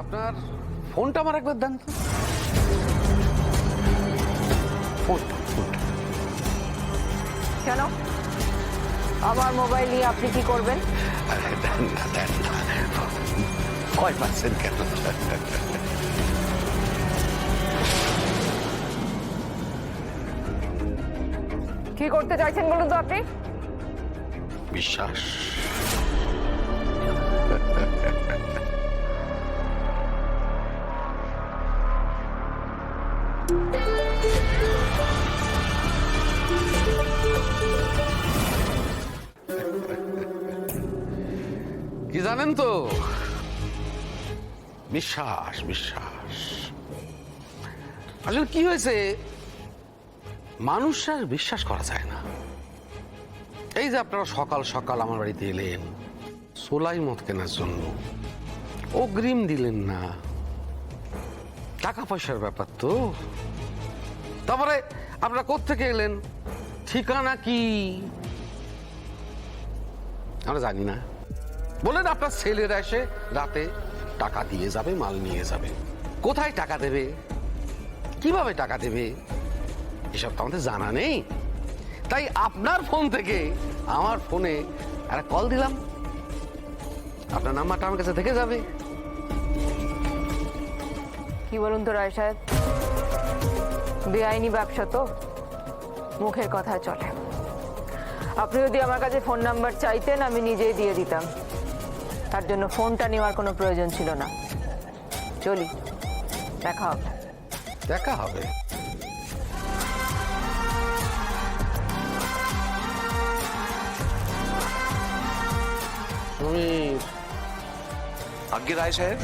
আপনার ফোনটা আমার একবার দেন তো। ফোনটা কেন আমার মোবাইল নিয়ে আপনি কি করবেন? আরে দেন না ভয় পাচ্ছেন কেন? কি করতে চাইছেন বলুন তো আপনি? বিশ্বাস। কি জানেন তো, বিশ্বাস বিশ্বাস। আসলে কি হয়েছে, মানুষ আর বিশ্বাস করা যায় না। এই যে আপনারা সকাল সকাল আমার বাড়িতে এলেন সোলাই মদ কেনার জন্য, অগ্রিম দিলেন না, টাকা পয়সার ব্যাপার তো। তারপরে আপনারা কোত্থেকে এলেন, ঠিকানা কি আমরা জানি না। বলেন আপনার ছেলেরা এসে রাতে টাকা দিয়ে যাবে, মাল নিয়ে যাবে। কোথায় টাকা দেবে, কিভাবে টাকা দেবে, এসব তো আমাদের জানা নেই। তাই আপনার ফোন থেকে আমার ফোনে একটা কল দিলাম, আপনার নাম্বারটা আমার কাছে থেকে যাবে। কি বলুন তো রায় সাহেব, বেআইনি ব্যবসা তো, মুখের কথা চলে। আপনি যদি আমার কাছে ফোন নাম্বার চাইতেন আমি নিজেই দিয়ে দিতাম, তার জন্য ফোনটা নেওয়ার কোনো প্রয়োজন ছিল না। চলি, দেখা হবে। দেখা হবে। আজ্ঞে রায় সাহেব,